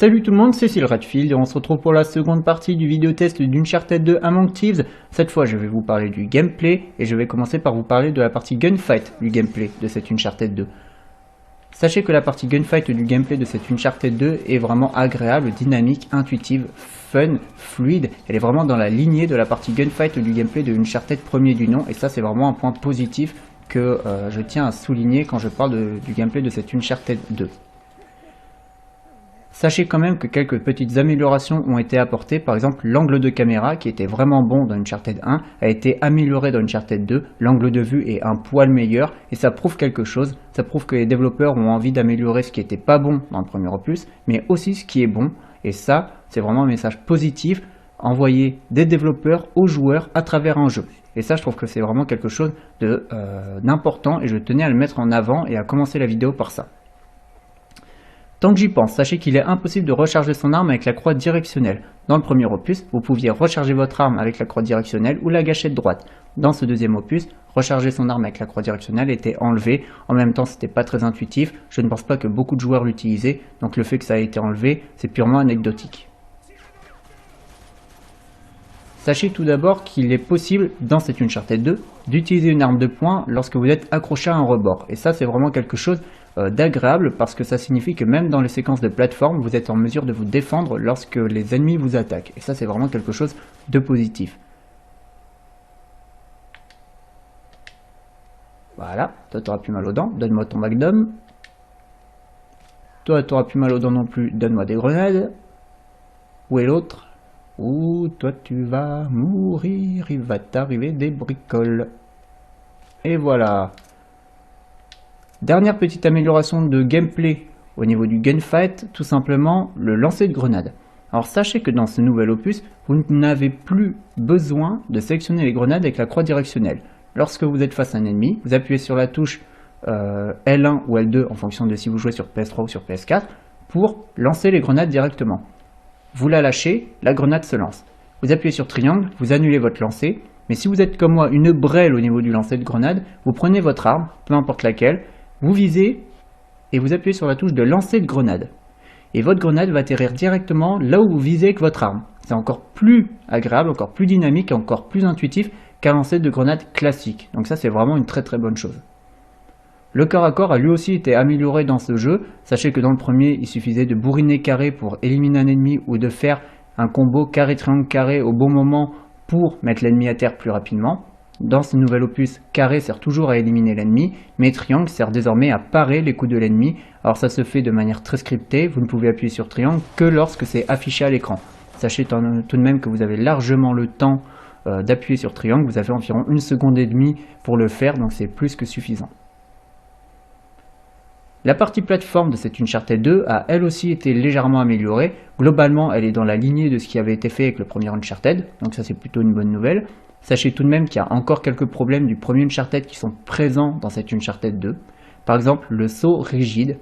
Salut tout le monde, c'est Cécile Redfield et on se retrouve pour la seconde partie du vidéo test d'Uncharted 2 Among Thieves. Cette fois je vais vous parler du gameplay et je vais commencer par vous parler de la partie gunfight du gameplay de cette Uncharted 2. Sachez que la partie gunfight du gameplay de cette Uncharted 2 est vraiment agréable, dynamique, intuitive, fun, fluide. Elle est vraiment dans la lignée de la partie gunfight du gameplay de Uncharted premier du nom et ça c'est vraiment un point positif que je tiens à souligner quand je parle du gameplay de cette Uncharted 2. Sachez quand même que quelques petites améliorations ont été apportées, par exemple l'angle de caméra qui était vraiment bon dans Uncharted 1 a été amélioré dans Uncharted 2, l'angle de vue est un poil meilleur et ça prouve quelque chose, ça prouve que les développeurs ont envie d'améliorer ce qui n'était pas bon dans le premier opus, mais aussi ce qui est bon, et ça c'est vraiment un message positif envoyé des développeurs aux joueurs à travers un jeu. Et ça je trouve que c'est vraiment quelque chose d'important et je tenais à le mettre en avant et à commencer la vidéo par ça. Tant que j'y pense, sachez qu'il est impossible de recharger son arme avec la croix directionnelle. Dans le premier opus, vous pouviez recharger votre arme avec la croix directionnelle ou la gâchette droite. Dans ce deuxième opus, recharger son arme avec la croix directionnelle était enlevé. En même temps, c'était pas très intuitif. Je ne pense pas que beaucoup de joueurs l'utilisaient. Donc le fait que ça a été enlevé, c'est purement anecdotique. Sachez tout d'abord qu'il est possible, dans cette Uncharted 2, d'utiliser une arme de poing lorsque vous êtes accroché à un rebord. Et ça, c'est vraiment quelque chose d'agréable parce que ça signifie que même dans les séquences de plateforme, vous êtes en mesure de vous défendre lorsque les ennemis vous attaquent. Et ça, c'est vraiment quelque chose de positif. Voilà, toi, t'auras plus mal aux dents, donne-moi ton Magnum. Toi, t'auras plus mal aux dents non plus, donne-moi des grenades. Où est l'autre? Ouh, toi tu vas mourir, il va t'arriver des bricoles. Et voilà. Dernière petite amélioration de gameplay au niveau du gunfight, tout simplement le lancer de grenades. Alors sachez que dans ce nouvel opus, vous n'avez plus besoin de sélectionner les grenades avec la croix directionnelle. Lorsque vous êtes face à un ennemi, vous appuyez sur la touche L1 ou L2 en fonction de si vous jouez sur PS3 ou sur PS4 pour lancer les grenades directement. Vous la lâchez, la grenade se lance. Vous appuyez sur triangle, vous annulez votre lancer, mais si vous êtes comme moi une brêle au niveau du lancer de grenade, vous prenez votre arme, peu importe laquelle, vous visez et vous appuyez sur la touche de lancer de grenade. Et votre grenade va atterrir directement là où vous visez avec votre arme. C'est encore plus agréable, encore plus dynamique et encore plus intuitif qu'un lancer de grenade classique. Donc ça c'est vraiment une très bonne chose. Le corps à corps a lui aussi été amélioré dans ce jeu. Sachez que dans le premier, il suffisait de bourriner carré pour éliminer un ennemi ou de faire un combo carré-triangle-carré au bon moment pour mettre l'ennemi à terre plus rapidement. Dans ce nouvel opus, carré sert toujours à éliminer l'ennemi, mais triangle sert désormais à parer les coups de l'ennemi. Alors ça se fait de manière très scriptée, vous ne pouvez appuyer sur triangle que lorsque c'est affiché à l'écran. Sachez tout de même que vous avez largement le temps d'appuyer sur triangle, vous avez environ 1 seconde et demie pour le faire, donc c'est plus que suffisant. La partie plateforme de cette Uncharted 2 a elle aussi été légèrement améliorée. Globalement, elle est dans la lignée de ce qui avait été fait avec le premier Uncharted, donc ça c'est plutôt une bonne nouvelle. Sachez tout de même qu'il y a encore quelques problèmes du premier Uncharted qui sont présents dans cette Uncharted 2. Par exemple, le saut rigide.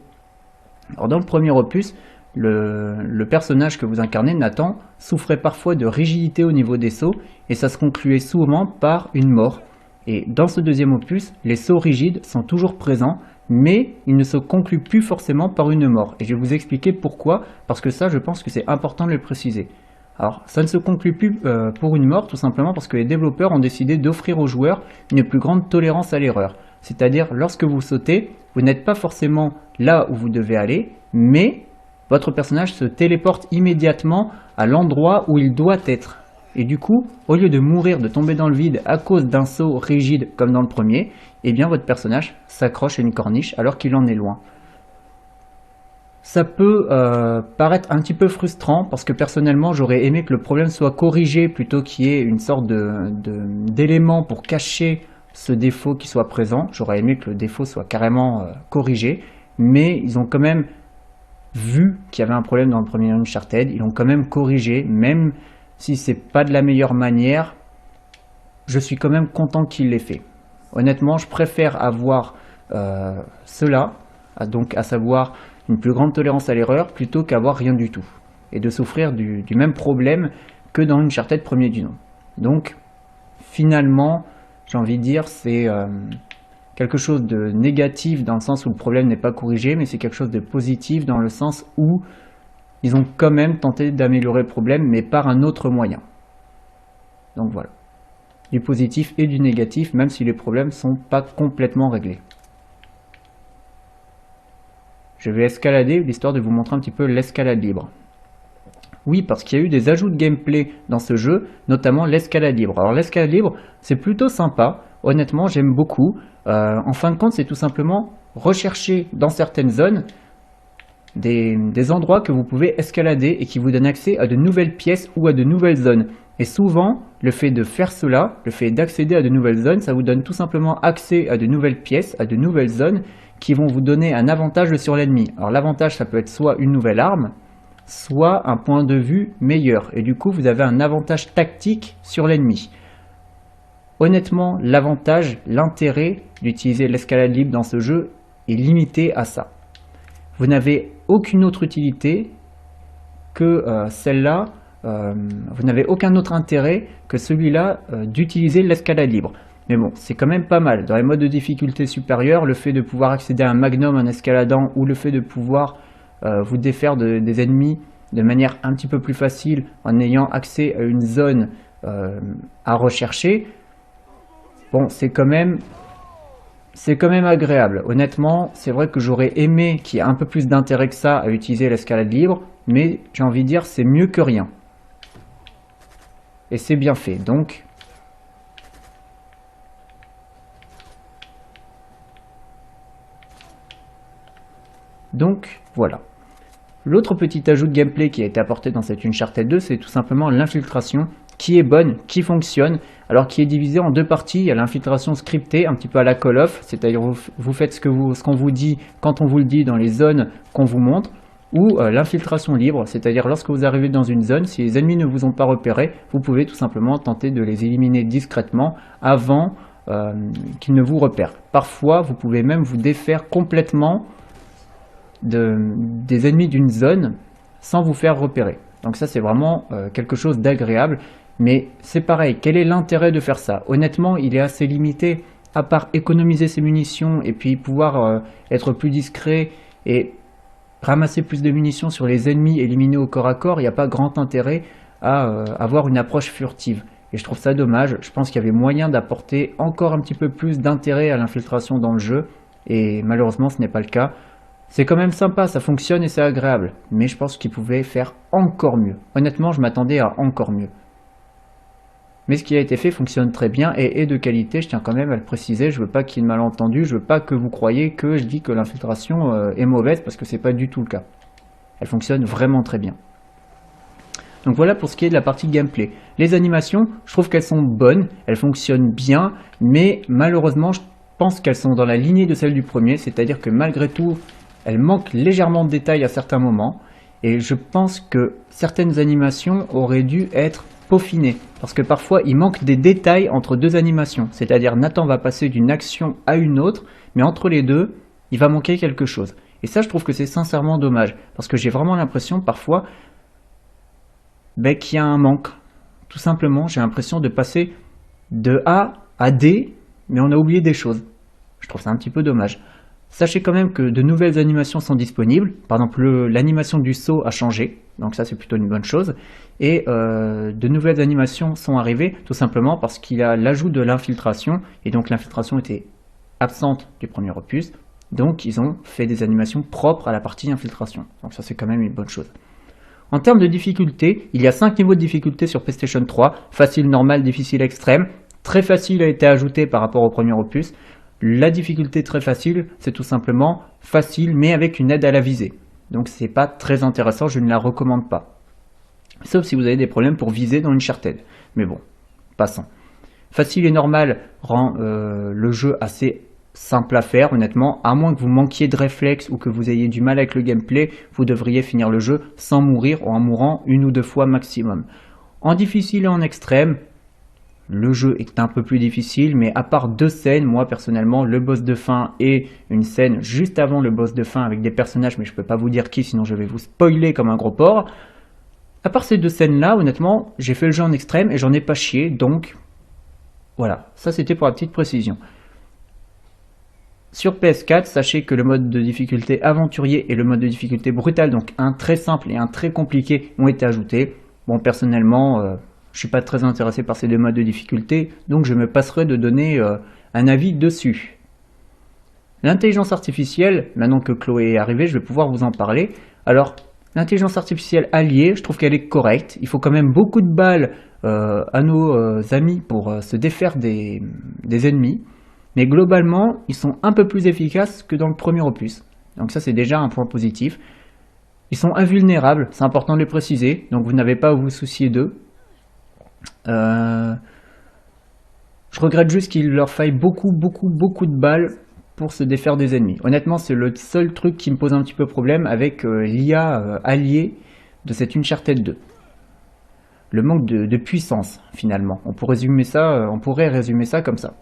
Alors dans le premier opus, le personnage que vous incarnez, Nathan, souffrait parfois de rigidité au niveau des sauts et ça se concluait souvent par une mort. Et dans ce deuxième opus, les sauts rigides sont toujours présents, mais il ne se conclut plus forcément par une mort. Et je vais vous expliquer pourquoi, parce que ça, je pense que c'est important de le préciser. Alors, ça ne se conclut plus pour une mort, tout simplement parce que les développeurs ont décidé d'offrir aux joueurs une plus grande tolérance à l'erreur. C'est-à-dire, lorsque vous sautez, vous n'êtes pas forcément là où vous devez aller, mais votre personnage se téléporte immédiatement à l'endroit où il doit être. Et du coup, au lieu de mourir, de tomber dans le vide à cause d'un saut rigide comme dans le premier, eh bien votre personnage s'accroche à une corniche alors qu'il en est loin. Ça peut paraître un petit peu frustrant parce que personnellement j'aurais aimé que le problème soit corrigé plutôt qu'il y ait une sorte d'élément pour cacher ce défaut qui soit présent. J'aurais aimé que le défaut soit carrément corrigé, mais ils ont quand même vu qu'il y avait un problème dans le premier Uncharted, ils l'ont quand même corrigé, même si c'est pas de la meilleure manière, je suis quand même content qu'il l'ait fait. Honnêtement, je préfère avoir cela, donc à savoir une plus grande tolérance à l'erreur, plutôt qu'avoir rien du tout. Et de souffrir du même problème que dans Uncharted premier du nom. Donc, finalement, j'ai envie de dire, c'est quelque chose de négatif dans le sens où le problème n'est pas corrigé, mais c'est quelque chose de positif dans le sens où ils ont quand même tenté d'améliorer le problème, mais par un autre moyen. Donc voilà, du positif et du négatif, même si les problèmes ne sont pas complètement réglés. Je vais escalader, l'histoire de vous montrer un petit peu l'escalade libre. Oui, parce qu'il y a eu des ajouts de gameplay dans ce jeu, notamment l'escalade libre. Alors l'escalade libre, c'est plutôt sympa, honnêtement j'aime beaucoup. En fin de compte, c'est tout simplement rechercher dans certaines zones des endroits que vous pouvez escalader et qui vous donnent accès à de nouvelles pièces ou à de nouvelles zones. Et souvent, le fait de faire cela, le fait d'accéder à de nouvelles zones, ça vous donne tout simplement accès à de nouvelles pièces, à de nouvelles zones qui vont vous donner un avantage sur l'ennemi. Alors l'avantage, ça peut être soit une nouvelle arme, soit un point de vue meilleur. Et du coup, vous avez un avantage tactique sur l'ennemi. Honnêtement, l'avantage, l'intérêt d'utiliser l'escalade libre dans ce jeu est limité à ça. Vous n'avez aucune autre utilité que celle-là, vous n'avez aucun autre intérêt que celui-là d'utiliser l'escalade libre. Mais bon, c'est quand même pas mal. Dans les modes de difficulté supérieurs, le fait de pouvoir accéder à un magnum en escaladant ou le fait de pouvoir vous défaire des ennemis de manière un petit peu plus facile en ayant accès à une zone à rechercher, bon, c'est quand même agréable. Honnêtement, c'est vrai que j'aurais aimé qu'il y ait un peu plus d'intérêt que ça à utiliser l'escalade libre, mais j'ai envie de dire c'est mieux que rien. Et c'est bien fait, donc voilà. L'autre petit ajout de gameplay qui a été apporté dans cette Uncharted 2, c'est tout simplement l'infiltration qui est bonne, qui fonctionne, alors qui est divisée en deux parties. Il y a l'infiltration scriptée, un petit peu à la Call of, c'est-à-dire vous faites ce qu'on vous dit quand on vous le dit dans les zones qu'on vous montre, ou l'infiltration libre, c'est-à-dire lorsque vous arrivez dans une zone, si les ennemis ne vous ont pas repéré, vous pouvez tout simplement tenter de les éliminer discrètement avant qu'ils ne vous repèrent. Parfois, vous pouvez même vous défaire complètement des ennemis d'une zone sans vous faire repérer. Donc ça c'est vraiment quelque chose d'agréable, mais c'est pareil, quel est l'intérêt de faire ça? Honnêtement, il est assez limité, à part économiser ses munitions et puis pouvoir être plus discret et ramasser plus de munitions sur les ennemis éliminés au corps à corps. Il n'y a pas grand intérêt à avoir une approche furtive. Et je trouve ça dommage, je pense qu'il y avait moyen d'apporter encore un petit peu plus d'intérêt à l'infiltration dans le jeu, et malheureusement ce n'est pas le cas. C'est quand même sympa, ça fonctionne et c'est agréable, mais je pense qu'ils pouvaient faire encore mieux. Honnêtement, je m'attendais à encore mieux. Mais ce qui a été fait fonctionne très bien et est de qualité, je tiens quand même à le préciser, je veux pas qu'il y ait de malentendu, je veux pas que vous croyiez que je dis que l'infiltration est mauvaise, parce que c'est pas du tout le cas. Elle fonctionne vraiment très bien. Donc voilà pour ce qui est de la partie gameplay. Les animations, je trouve qu'elles sont bonnes, elles fonctionnent bien, mais malheureusement, je pense qu'elles sont dans la lignée de celle du premier, c'est-à-dire que malgré tout, elles manquent légèrement de détails à certains moments, et je pense que certaines animations auraient dû être peaufinées, parce que parfois il manque des détails entre deux animations, c'est-à-dire Nathan va passer d'une action à une autre, mais entre les deux, il va manquer quelque chose. Et ça, je trouve que c'est sincèrement dommage, parce que j'ai vraiment l'impression parfois qu'il y a un manque. Tout simplement, j'ai l'impression de passer de A à D, mais on a oublié des choses. Je trouve ça un petit peu dommage. Sachez quand même que de nouvelles animations sont disponibles. Par exemple, l'animation du saut a changé, donc ça c'est plutôt une bonne chose. Et de nouvelles animations sont arrivées, tout simplement parce qu'il y a l'ajout de l'infiltration, et donc l'infiltration était absente du premier opus, donc ils ont fait des animations propres à la partie infiltration. Donc ça c'est quand même une bonne chose. En termes de difficulté, il y a 5 niveaux de difficulté sur PlayStation 3, facile, normal, difficile, extrême. Très facile a été ajouté par rapport au premier opus. La difficulté très facile, c'est tout simplement facile, mais avec une aide à la visée. Donc c'est pas très intéressant, je ne la recommande pas. Sauf si vous avez des problèmes pour viser dans Uncharted. Mais bon, passons. Facile et normal rend le jeu assez simple à faire, honnêtement. À moins que vous manquiez de réflexes ou que vous ayez du mal avec le gameplay, vous devriez finir le jeu sans mourir ou en mourant 1 ou 2 fois maximum. En difficile et en extrême, le jeu est un peu plus difficile, mais à part 2 scènes, moi personnellement, le boss de fin et une scène juste avant le boss de fin avec des personnages, mais je peux pas vous dire qui, sinon je vais vous spoiler comme un gros porc. À part ces 2 scènes-là, honnêtement, j'ai fait le jeu en extrême et j'en ai pas chié, donc voilà, ça c'était pour la petite précision. Sur PS4, sachez que le mode de difficulté aventurier et le mode de difficulté brutal, donc un très simple et un très compliqué, ont été ajoutés. Bon, personnellement, je suis pas très intéressé par ces deux modes de difficulté, donc je me passerai de donner un avis dessus. L'intelligence artificielle, maintenant que Chloé est arrivée, je vais pouvoir vous en parler. Alors, l'intelligence artificielle alliée, je trouve qu'elle est correcte. Il faut quand même beaucoup de balles à nos amis pour se défaire des ennemis. Mais globalement, ils sont un peu plus efficaces que dans le premier opus. Donc ça, c'est déjà un point positif. Ils sont invulnérables, c'est important de le préciser. Donc vous n'avez pas à vous soucier d'eux. Je regrette juste qu'il leur faille beaucoup de balles pour se défaire des ennemis. Honnêtement, c'est le seul truc qui me pose un petit peu problème avec l'IA alliée de cette Uncharted 2. Le manque de puissance, finalement. On pourrait résumer ça comme ça.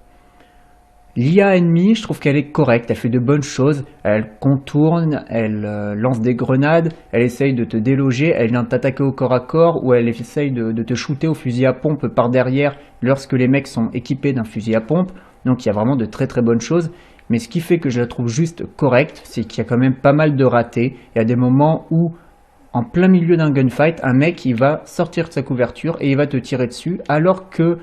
L'IA ennemie, je trouve qu'elle est correcte, elle fait de bonnes choses, elle contourne, elle lance des grenades, elle essaye de te déloger, elle vient t'attaquer au corps à corps ou elle essaye de te shooter au fusil à pompe par derrière lorsque les mecs sont équipés d'un fusil à pompe. Donc il y a vraiment de très bonnes choses. Mais ce qui fait que je la trouve juste correcte, c'est qu'il y a quand même pas mal de ratés. Il y a des moments où, en plein milieu d'un gunfight, un mec il va sortir de sa couverture et il va te tirer dessus alors que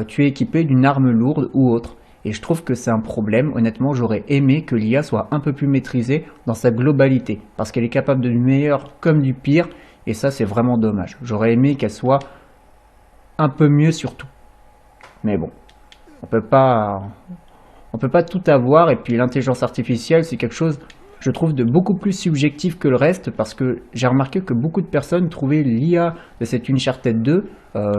tu es équipé d'une arme lourde ou autre. Et je trouve que c'est un problème. Honnêtement, j'aurais aimé que l'IA soit un peu plus maîtrisée dans sa globalité. Parce qu'elle est capable de du meilleur comme du pire. Et ça, c'est vraiment dommage. J'aurais aimé qu'elle soit un peu mieux sur tout. Mais bon, on peut pas tout avoir. Et puis l'intelligence artificielle, c'est quelque chose, je trouve, de beaucoup plus subjectif que le reste. Parce que j'ai remarqué que beaucoup de personnes trouvaient l'IA de cette Uncharted 2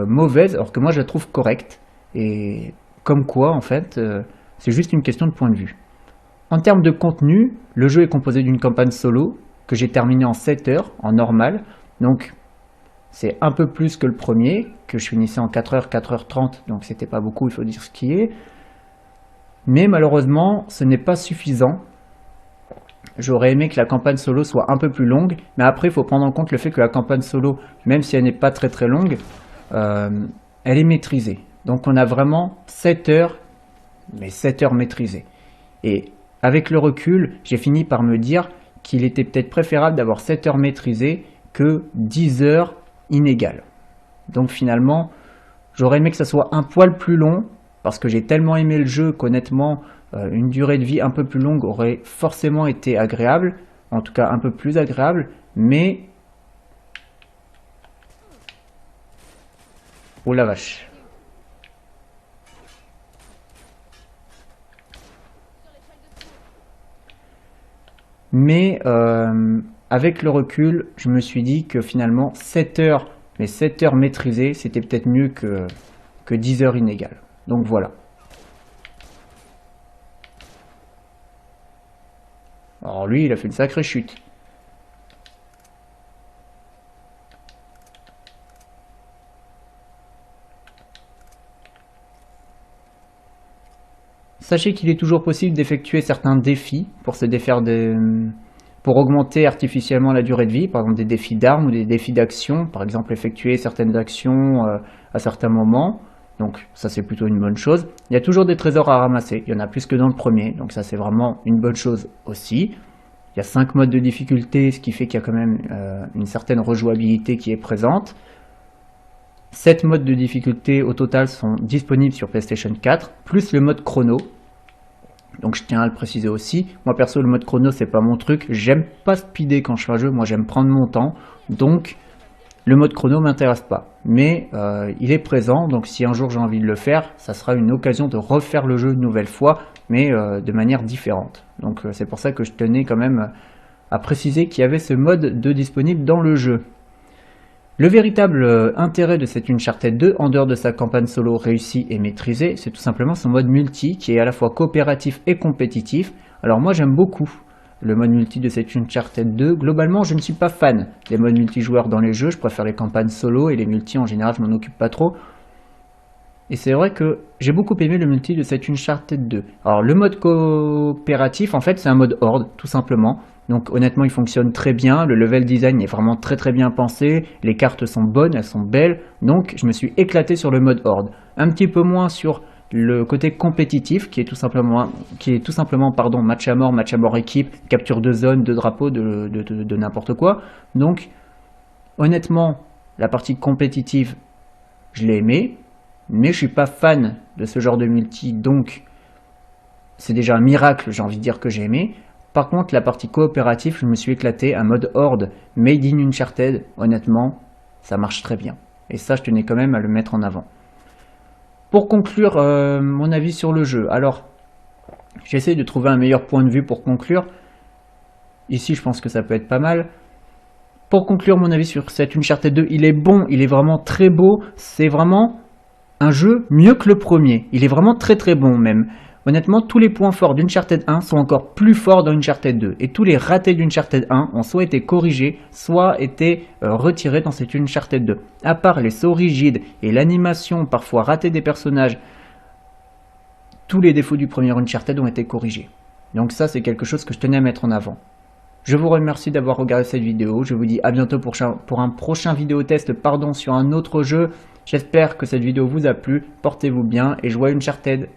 mauvaise. Alors que moi, je la trouve correcte. Et comme quoi, en fait, c'est juste une question de point de vue. En termes de contenu, le jeu est composé d'une campagne solo que j'ai terminée en 7 heures, en normal. Donc, c'est un peu plus que le premier, que je finissais en 4h, 4h30. Donc, c'était pas beaucoup, il faut dire ce qui est. Mais malheureusement, ce n'est pas suffisant. J'aurais aimé que la campagne solo soit un peu plus longue. Mais après, il faut prendre en compte le fait que la campagne solo, même si elle n'est pas très longue, elle est maîtrisée. Donc on a vraiment 7 heures, mais 7 heures maîtrisées. Et avec le recul, j'ai fini par me dire qu'il était peut-être préférable d'avoir 7 heures maîtrisées que 10 heures inégales. Donc finalement, j'aurais aimé que ça soit un poil plus long, parce que j'ai tellement aimé le jeu qu'honnêtement, une durée de vie un peu plus longue aurait forcément été agréable, en tout cas un peu plus agréable, mais... Oh la vache! Mais avec le recul, je me suis dit que finalement 7 heures, mais 7 heures maîtrisées, c'était peut-être mieux que 10 heures inégales. Donc voilà. Alors lui, il a fait une sacrée chute. Sachez qu'il est toujours possible d'effectuer certains défis pour se défaire pour augmenter artificiellement la durée de vie, par exemple des défis d'armes ou des défis d'action, par exemple effectuer certaines actions à certains moments. Donc ça c'est plutôt une bonne chose. Il y a toujours des trésors à ramasser, il y en a plus que dans le premier, donc ça c'est vraiment une bonne chose aussi. Il y a 5 modes de difficulté, ce qui fait qu'il y a quand même une certaine rejouabilité qui est présente. 7 modes de difficulté au total sont disponibles sur PlayStation 4, plus le mode chrono. Donc je tiens à le préciser aussi. Moi perso, le mode chrono, c'est pas mon truc. J'aime pas speeder quand je fais un jeu. Moi j'aime prendre mon temps. Donc le mode chrono m'intéresse pas. Mais il est présent. Donc si un jour j'ai envie de le faire, ça sera une occasion de refaire le jeu une nouvelle fois, mais de manière différente. Donc c'est pour ça que je tenais quand même à préciser qu'il y avait ce mode de disponible dans le jeu. Le véritable intérêt de cette Uncharted 2, en dehors de sa campagne solo réussie et maîtrisée, c'est tout simplement son mode multi, qui est à la fois coopératif et compétitif. Alors moi j'aime beaucoup le mode multi de cette Uncharted 2. Globalement, je ne suis pas fan des modes multijoueurs dans les jeux, je préfère les campagnes solo et les multi en général, je m'en occupe pas trop. Et c'est vrai que j'ai beaucoup aimé le multi de cette Uncharted 2. Alors le mode coopératif, en fait, c'est un mode horde, tout simplement. Donc honnêtement, il fonctionne très bien, le level design est vraiment très bien pensé, les cartes sont bonnes, elles sont belles. Donc je me suis éclaté sur le mode horde. Un petit peu moins sur le côté compétitif qui est tout simplement match à mort équipe, capture de zone, de drapeau, de n'importe quoi. Donc honnêtement, la partie compétitive, je l'ai aimée, mais je suis pas fan de ce genre de multi, donc c'est déjà un miracle, j'ai envie de dire, que j'ai aimé. Par contre, la partie coopérative, je me suis éclaté, un mode horde made in Uncharted, honnêtement, ça marche très bien. Et ça, je tenais quand même à le mettre en avant. Pour conclure mon avis sur le jeu, alors j'essaie de trouver un meilleur point de vue pour conclure. Ici, je pense que ça peut être pas mal. Pour conclure mon avis sur cet Uncharted 2, il est bon, il est vraiment très beau. C'est vraiment un jeu mieux que le premier. Il est vraiment très très bon même. Honnêtement, tous les points forts d'Uncharted 1 sont encore plus forts dans Uncharted 2. Et tous les ratés d'Uncharted 1 ont soit été corrigés, soit été retirés dans cet Uncharted 2. À part les sauts rigides et l'animation parfois ratée des personnages, tous les défauts du premier Uncharted ont été corrigés. Donc ça, c'est quelque chose que je tenais à mettre en avant. Je vous remercie d'avoir regardé cette vidéo. Je vous dis à bientôt pour un prochain vidéo test sur un autre jeu. J'espère que cette vidéo vous a plu. Portez-vous bien et jouez Uncharted.